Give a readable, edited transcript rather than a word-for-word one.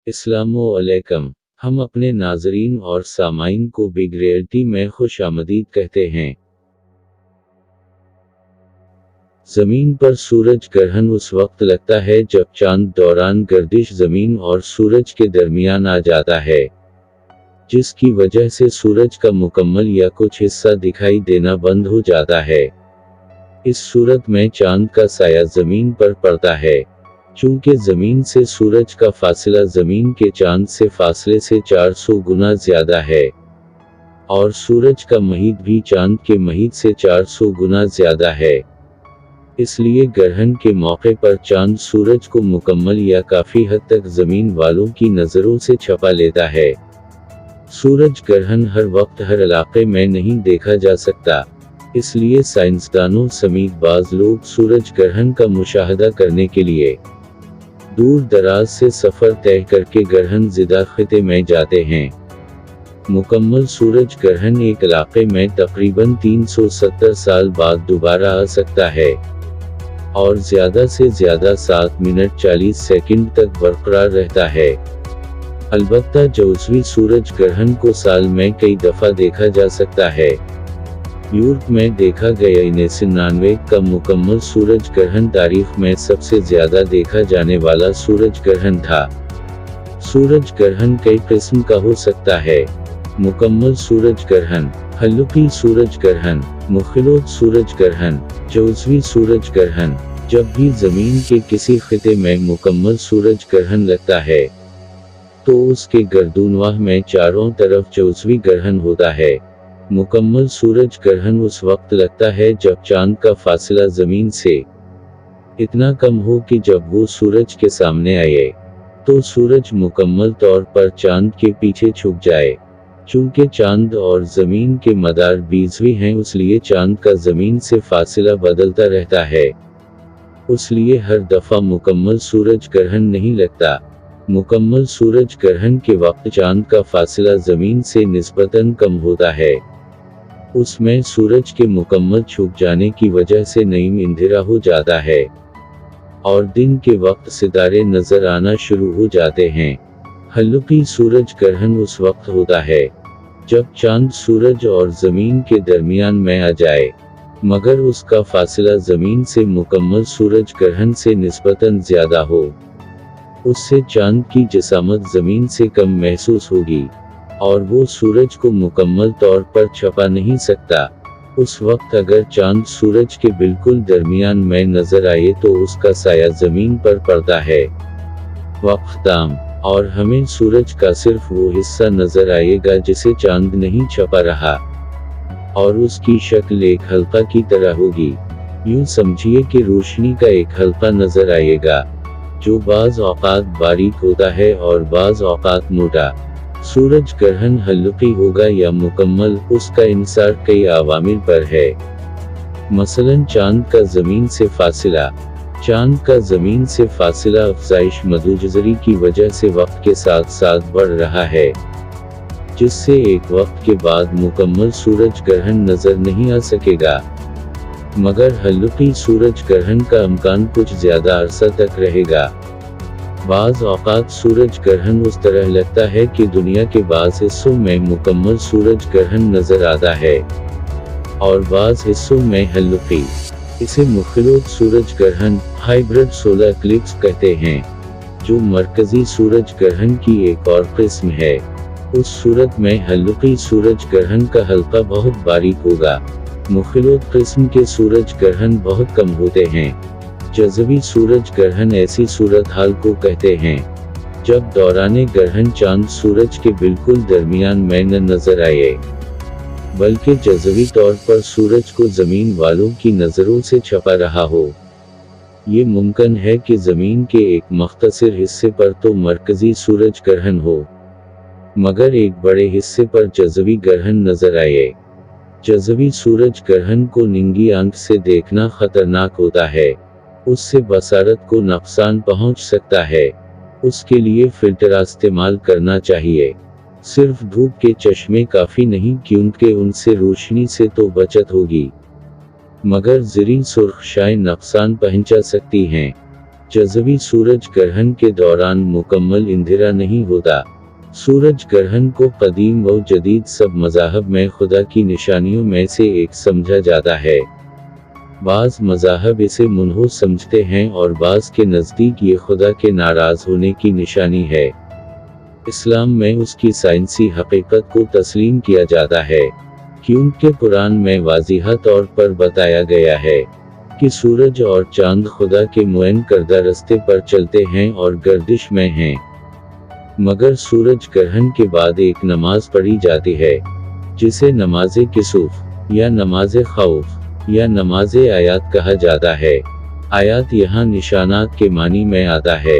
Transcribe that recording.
अस्सलामुअलैकुम। हम अपने नाज़रीन और सामाईन को बिग रियलिटी में खुश आमदीद कहते हैं। ज़मीन पर सूरज ग्रहण उस वक्त लगता है जब चांद दौरान गर्दिश ज़मीन और सूरज के दरमियान आ जाता है, जिसकी वजह से सूरज का मुकम्मल या कुछ हिस्सा दिखाई देना बंद हो जाता है। इस सूरत में चांद का साया ज़मीन पर पड़ता है। चूंकि ज़मीन से सूरज का फासला ज़मीन के चांद से फासले से 400 गुना ज़्यादा है, और सूरज का महीद भी चांद के महीद से 400 गुना ज़्यादा है, इसलिए ग्रहण के मौके पर चांद सूरज को मुकम्मल या काफ़ी हद तक ज़मीन वालों की नज़रों से छपा लेता है। सूरज ग्रहण हर वक्त हर इलाके में नहीं देखा जा सकता, इसलिए साइंसदानों समेत बाज़ लोग सूरज ग्रहण का मुशाहदा करने के लिए दूर दराज से सफ़र तय करके ग्रहण ज़िदा खिते में जाते हैं। मुकम्मल सूरज ग्रहण एक इलाके में तकरीबन 370 साल बाद दोबारा आ सकता है, और ज़्यादा से ज़्यादा 7 मिनट 40 सेकंड तक बरकरार रहता है। अलबत्ता जोज़वी सूरज ग्रहण को साल में कई दफ़ा देखा जा सकता है। यूरोप में देखा गया 1999 का मुकम्मल सूरज ग्रहण तारीख में सबसे ज़्यादा देखा जाने वाला सूरज ग्रहण था। सूरज ग्रहण कई किस्म का हो सकता है। मुकम्मल सूरज ग्रहण, हल्लुकी सूरज ग्रहण, मुख्तलिफ सूरज ग्रहण, जोज़वी सूरज ग्रहण। जब भी ज़मीन के किसी खिते में मुकम्मल सूरज ग्रहण लगता है, तो उसके गर्दूनवाह में चारों तरफ जोज़वी ग्रहण होता है। मुकम्मल सूरज ग्रहण उस वक्त लगता है जब चांद का फासला ज़मीन से इतना कम हो कि जब वो सूरज के सामने आए, तो सूरज मुकम्मल तौर पर चांद के पीछे छुप जाए। चूंकि चांद और ज़मीन के मदार बीजवी हैं, इसलिए चांद का ज़मीन से फासला बदलता रहता है, इसलिए हर दफ़ा मुकम्मल सूरज ग्रहण नहीं लगता। मुकम्मल सूरज ग्रहण के वक्त चांद का फासला ज़मीन से निस्बतन कम होता है। उसमें सूरज के मुकम्मल छुप जाने की वजह से नईम अंधेरा हो जाता है, और दिन के वक्त सितारे नजर आना शुरू हो जाते हैं। हल्लुकी सूरज ग्रहण उस वक्त होता है जब चांद सूरज और ज़मीन के दरमियान में आ जाए, मगर उसका फासला ज़मीन से मुकम्मल सूरज ग्रहण से निस्बतन ज़्यादा हो। उससे चांद की जिसामत ज़मीन से कम महसूस होगी, और वो सूरज को मुकम्मल तौर पर छपा नहीं सकता। उस वक्त अगर चांद सूरज के बिल्कुल दरमियान में नजर आए तो उसका साया ज़मीन पर पड़ता है। वक्ताम, और हमें सूरज का सिर्फ वो हिस्सा नजर आएगा जिसे चांद नहीं छपा रहा, और उसकी शक्ल एक हल्का की तरह होगी। यूं समझिए कि रोशनी का एक हल्का नजर आएगा, जो बाज़ औक़ात बारीक होता है और बाज़ औक़ात मोटा। सूरज ग्रहण हल्लुकी होगा या मुकम्मल, उसका इंसार कई अवामिल पर है। मसलन चांद का ज़मीन से फासिला। चांद का ज़मीन से फासिला अफ़ज़ाइश मदुजज़री की वजह से वक्त के साथ साथ बढ़ रहा है, जिससे एक वक्त के बाद मुकम्मल सूरज ग्रहण नज़र नहीं आ सकेगा। मगर हल्लुकी सूरज ग्रहण का इम्कान कुछ ज़्यादा अरसा तक रहेगा। बाज़ औक़ात सूरज ग्रहण उस तरह लगता है कि दुनिया के बाज़ हिस्सों में मुकम्मल सूरज ग्रहण नज़र आता है, और बाज़ हिस्सों में हल्लुकी। इसे मुख्तलिफ सूरज ग्रहण, हाइब्रिड सोलर इक्लिप्स कहते हैं, जो मरकज़ी सूरज ग्रहण की एक और किस्म है। उस सूरत में हल्लुकी सूरज ग्रहण का हल्का बहुत बारीक होगा। मुख्तलिफ किस्म के सूरज ग्रहण बहुत कम होते हैं। जज़वी सूरज ग्रहण ऐसी सूरत हाल को कहते हैं जब दौराने ग्रहण चांद सूरज के बिल्कुल दरमियान में न नजर आए, बल्कि जज़वी तौर पर सूरज को ज़मीन वालों की नज़रों से छपा रहा हो। ये मुमकिन है कि ज़मीन के एक मख्तसर हिस्से पर तो मरकज़ी सूरज ग्रहण हो, मगर एक बड़े हिस्से पर जज़वी ग्रहण नजर आए। जज़वी सूरज ग्रहण को निंगी आंख से देखना खतरनाक होता है, उससे बसारत को नुकसान पहुंच सकता है। उसके लिए फिल्टर इस्तेमाल करना चाहिए। सिर्फ धूप के चश्मे काफ़ी नहीं, क्योंकि उनसे रोशनी से तो बचत होगी, मगर ज़री सुर्ख शायें नुकसान पहुंचा सकती हैं। जज़वी सूरज ग्रहण के दौरान मुकम्मल अंधेरा नहीं होता। सूरज ग्रहण को कदीम व जदीद सब मज़ाहब में खुदा की निशानियों में से एक समझा जाता है। बाज़ मज़ाहब इसे मुनहूस समझते हैं और बाज़ के नज़दीक ये खुदा के नाराज़ होने की निशानी है। इस्लाम में उसकी साइंसी हकीकत को तस्लीम किया जाता है, क्योंकि कुरान में वाज़िह तौर पर बताया गया है कि सूरज और चांद खुदा के मुअय्यन करदा रास्ते पर चलते हैं और गर्दिश में हैं। मगर सूरज ग्रहण के बाद एक नमाज पढ़ी जाती है, जिसे नमाज़े किसूफ या नमाज़े खौफ या नमाज़े आयात कहा जाता है। आयात यहाँ निशानात के मानी में आता है।